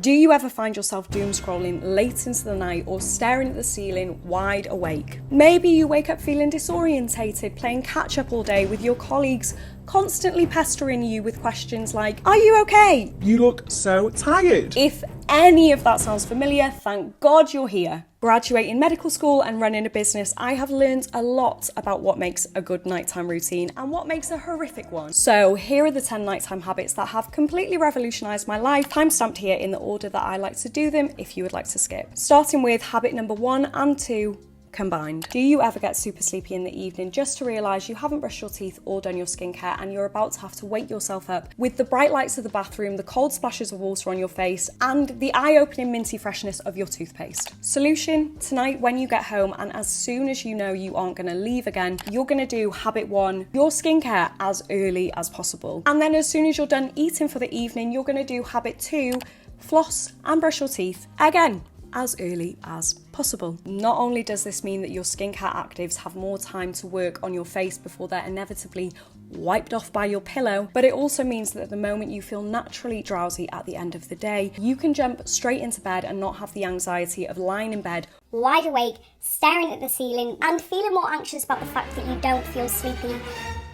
Do you ever find yourself doom scrolling late into the night or staring at the ceiling wide awake? Maybe you wake up feeling disorientated, playing catch up all day with your colleagues, constantly pestering you with questions like, "Are you okay? You look so tired." If any of that sounds familiar, thank God you're here. Graduating medical school and running a business, I have learned a lot about what makes a good nighttime routine and what makes a horrific one. So here are the 10 nighttime habits that have completely revolutionised my life, time-stamped here in the order that I like to do them if you would like to skip. Starting with habit number 1 and 2, combined. Do you ever get super sleepy in the evening just to realise you haven't brushed your teeth or done your skincare and you're about to have to wake yourself up with the bright lights of the bathroom, the cold splashes of water on your face, and the eye-opening minty freshness of your toothpaste? Solution: tonight when you get home and as soon as you know you aren't going to leave again, you're going to do habit 1, your skincare, as early as possible. And then as soon as you're done eating for the evening, you're going to do habit 2, floss and brush your teeth, again, as early as possible. Not only does this mean that your skincare actives have more time to work on your face before they're inevitably wiped off by your pillow, but it also means that the moment you feel naturally drowsy at the end of the day, you can jump straight into bed and not have the anxiety of lying in bed wide awake, staring at the ceiling and feeling more anxious about the fact that you don't feel sleepy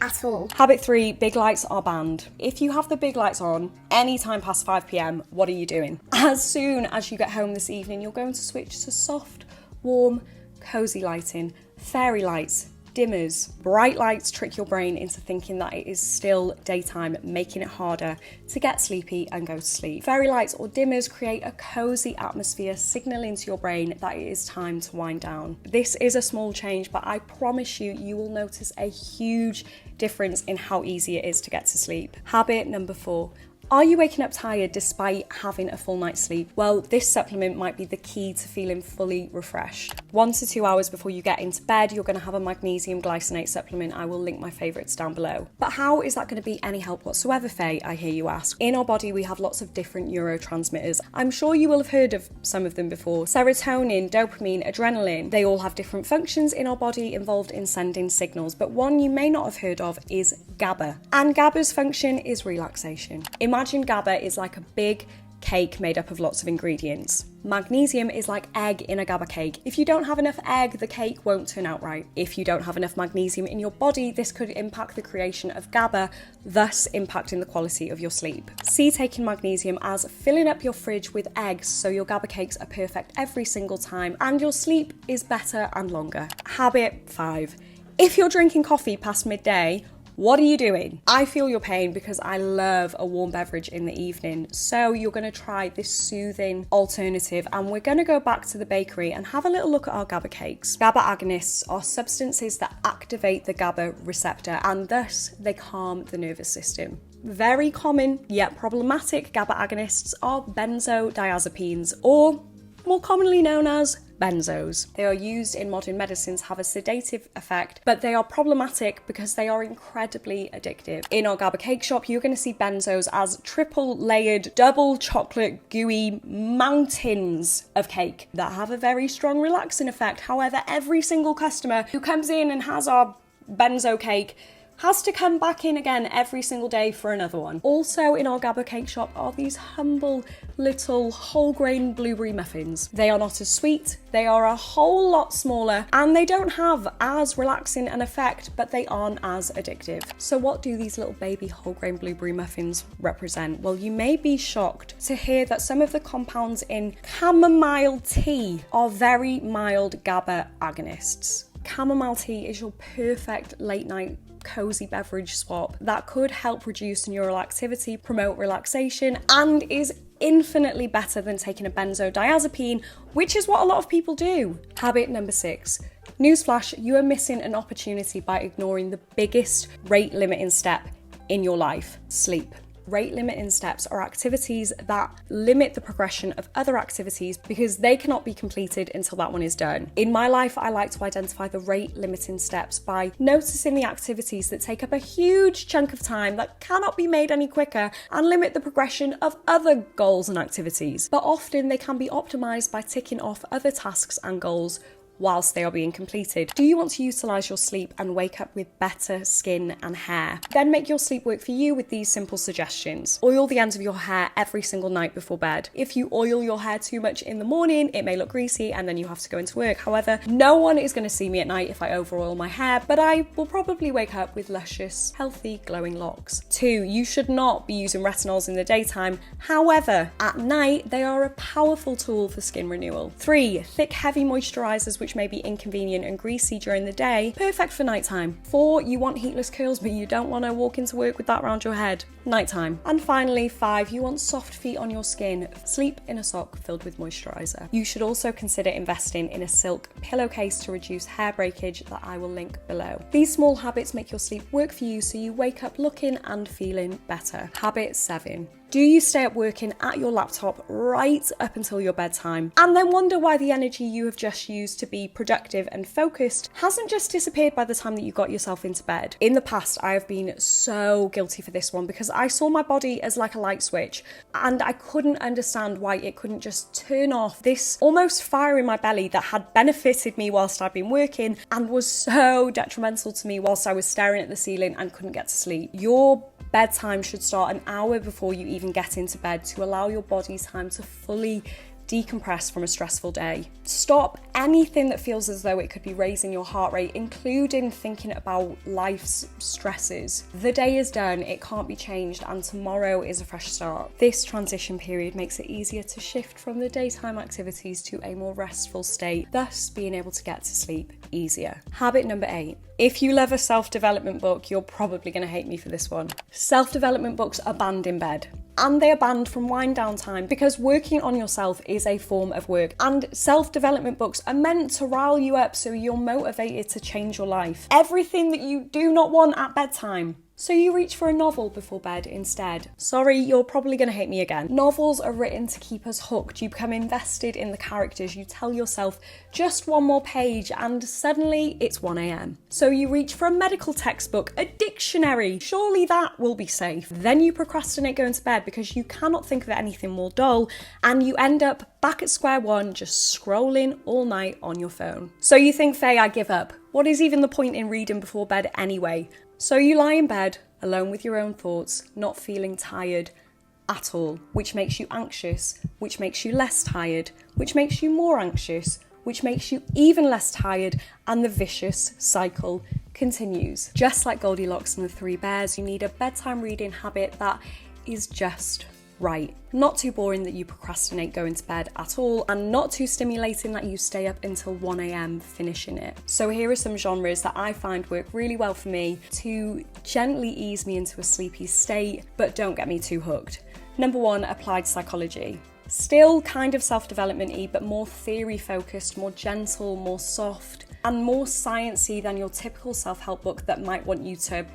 at all. Habit 3, big lights are banned. If you have the big lights on any time past 5 p.m, what are you doing? As soon as you get home this evening, you're going to switch to soft, warm, cozy lighting, fairy lights, dimmers. Bright lights trick your brain into thinking that it is still daytime, making it harder to get sleepy and go to sleep. Fairy lights or dimmers create a cozy atmosphere, signaling to your brain that it is time to wind down. This is a small change, but I promise you, you will notice a huge difference in how easy it is to get to sleep. Habit number 4. Are you waking up tired despite having a full night's sleep? Well, this supplement might be the key to feeling fully refreshed. 1 to 2 hours before you get into bed, you're going to have a magnesium glycinate supplement. I will link my favourites down below. But how is that going to be any help whatsoever, Faye, I hear you ask? In our body, we have lots of different neurotransmitters. I'm sure you will have heard of some of them before. Serotonin, dopamine, adrenaline. They all have different functions in our body involved in sending signals, but one you may not have heard of is GABA. And GABA's function is relaxation. Imagine GABA is like a big cake made up of lots of ingredients. Magnesium is like egg in a GABA cake. If you don't have enough egg, the cake won't turn out right. If you don't have enough magnesium in your body, this could impact the creation of GABA, thus impacting the quality of your sleep. See taking magnesium as filling up your fridge with eggs so your GABA cakes are perfect every single time and your sleep is better and longer. Habit 5. If you're drinking coffee past midday, what are you doing? I feel your pain because I love a warm beverage in the evening. So you're going to try this soothing alternative and we're going to go back to the bakery and have a little look at our GABA cakes. GABA agonists are substances that activate the GABA receptor and thus they calm the nervous system. Very common yet problematic GABA agonists are benzodiazepines, or more commonly known as benzos. They are used in modern medicine to have a sedative effect, but they are problematic because they are incredibly addictive. In our GABA cake shop, you're going to see benzos as triple layered, double chocolate, gooey mountains of cake that have a very strong relaxing effect. However, every single customer who comes in and has our benzo cake has to come back in again every single day for another one. Also in our GABA cake shop are these humble little whole grain blueberry muffins. They are not as sweet, they are a whole lot smaller, and they don't have as relaxing an effect, but they aren't as addictive. So what do these little baby whole grain blueberry muffins represent? Well, you may be shocked to hear that some of the compounds in chamomile tea are very mild GABA agonists. Chamomile tea is your perfect late night cozy beverage swap that could help reduce neural activity, promote relaxation, and is infinitely better than taking a benzodiazepine, which is what a lot of people do. Habit number 6. Newsflash, you are missing an opportunity by ignoring the biggest rate limiting step in your life: sleep. Rate limiting steps are activities that limit the progression of other activities because they cannot be completed until that one is done. In my life, I like to identify the rate limiting steps by noticing the activities that take up a huge chunk of time that cannot be made any quicker and limit the progression of other goals and activities. But often they can be optimized by ticking off other tasks and goals whilst they are being completed. Do you want to utilise your sleep and wake up with better skin and hair? Then make your sleep work for you with these simple suggestions. Oil the ends of your hair every single night before bed. If you oil your hair too much in the morning, it may look greasy and then you have to go into work. However, no one is going to see me at night if I over oil my hair, but I will probably wake up with luscious, healthy, glowing locks. 2, you should not be using retinols in the daytime. However, at night, they are a powerful tool for skin renewal. 3, thick, heavy moisturisers which may be inconvenient and greasy during the day, perfect for nighttime. 4, you want heatless curls but you don't want to walk into work with that around your head, nighttime. And finally, 5, you want soft feet on your skin, sleep in a sock filled with moisturiser. You should also consider investing in a silk pillowcase to reduce hair breakage that I will link below. These small habits make your sleep work for you so you wake up looking and feeling better. Habit 7. Do you stay up working at your laptop right up until your bedtime and then wonder why the energy you have just used to be productive and focused hasn't just disappeared by the time that you got yourself into bed? In the past, I have been so guilty for this one because I saw my body as like a light switch and I couldn't understand why it couldn't just turn off this almost fire in my belly that had benefited me whilst I'd been working and was so detrimental to me whilst I was staring at the ceiling and couldn't get to sleep. Your bedtime should start an hour before you even get into bed to allow your body time to fully decompress from a stressful day. Stop anything that feels as though it could be raising your heart rate, including thinking about life's stresses. The day is done, it can't be changed, and tomorrow is a fresh start. This transition period makes it easier to shift from the daytime activities to a more restful state, thus being able to get to sleep easier. Habit number 8. If you love a self-development book, you're probably going to hate me for this one. Self-development books are banned in bed. And they are banned from wind down time because working on yourself is a form of work, and self-development books are meant to rile you up so you're motivated to change your life. Everything that you do not want at bedtime. So you reach for a novel before bed instead. Sorry, you're probably going to hate me again. Novels are written to keep us hooked. You become invested in the characters. You tell yourself just one more page and suddenly it's 1 a.m. So you reach for a medical textbook, a dictionary. Surely that will be safe. Then you procrastinate going to bed because you cannot think of anything more dull and you end up back at square one just scrolling all night on your phone. So you think, Faye, I give up. What is even the point in reading before bed anyway? So you lie in bed, alone with your own thoughts, not feeling tired at all, which makes you anxious, which makes you less tired, which makes you more anxious, which makes you even less tired, and the vicious cycle continues. Just like Goldilocks and the 3 bears, you need a bedtime reading habit that is just right. Not too boring that you procrastinate going to bed at all, and not too stimulating that you stay up until 1 a.m. finishing it. So here are some genres that I find work really well for me to gently ease me into a sleepy state, but don't get me too hooked. Number 1, applied psychology. Still kind of self-development-y, but more theory-focused, more gentle, more soft, and more sciencey than your typical self-help book that might want you to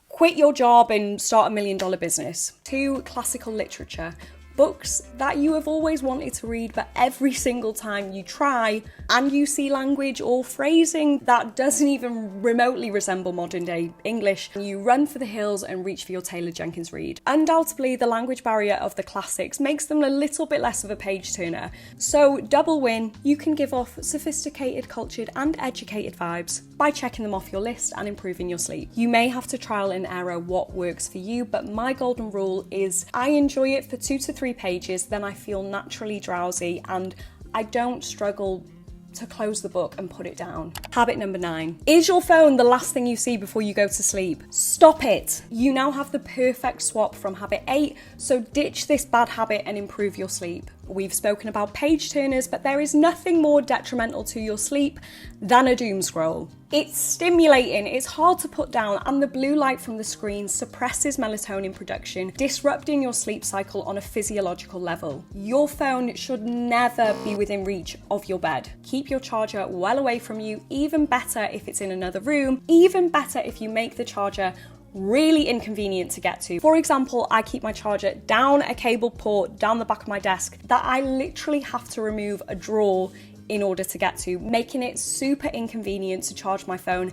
quit your job and start $1 million business. 2, classical literature. Books that you have always wanted to read, but every single time you try and you see language or phrasing that doesn't even remotely resemble modern day English, you run for the hills and reach for your Taylor Jenkins Reid. Undoubtedly, the language barrier of the classics makes them a little bit less of a page turner. So double win, you can give off sophisticated, cultured and educated vibes by checking them off your list and improving your sleep. You may have to trial and error what works for you, but my golden rule is I enjoy it for 2 to 3 pages, then I feel naturally drowsy and I don't struggle to close the book and put it down. Habit number 9. Is your phone the last thing you see before you go to sleep? Stop it! You now have the perfect swap from habit 8, so ditch this bad habit and improve your sleep. We've spoken about page turners, but there is nothing more detrimental to your sleep than a doom scroll. It's stimulating, it's hard to put down, and the blue light from the screen suppresses melatonin production, disrupting your sleep cycle on a physiological level. Your phone should never be within reach of your bed. Keep your charger well away from you, even better if it's in another room, even better if you make the charger really inconvenient to get to. For example, I keep my charger down a cable port down the back of my desk that I literally have to remove a drawer in order to get to, making it super inconvenient to charge my phone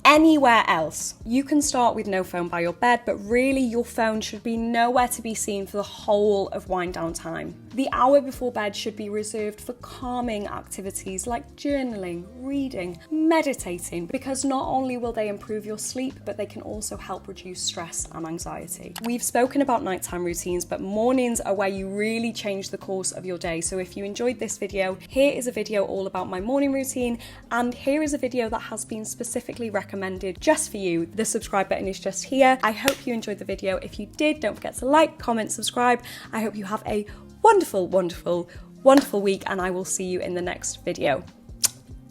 anywhere else. You can start with no phone by your bed, but really your phone should be nowhere to be seen for the whole of wind down time. The hour before bed should be reserved for calming activities like journaling, reading, meditating, because not only will they improve your sleep, but they can also help reduce stress and anxiety. We've spoken about nighttime routines, but mornings are where you really change the course of your day. So if you enjoyed this video, here is a video all about my morning routine, and here is a video that has been specifically recommended just for you. The subscribe button is just here. I hope you enjoyed the video. If you did, don't forget to like, comment, subscribe. I hope you have a wonderful, wonderful, wonderful week, and I will see you in the next video.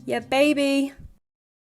Yeah, baby.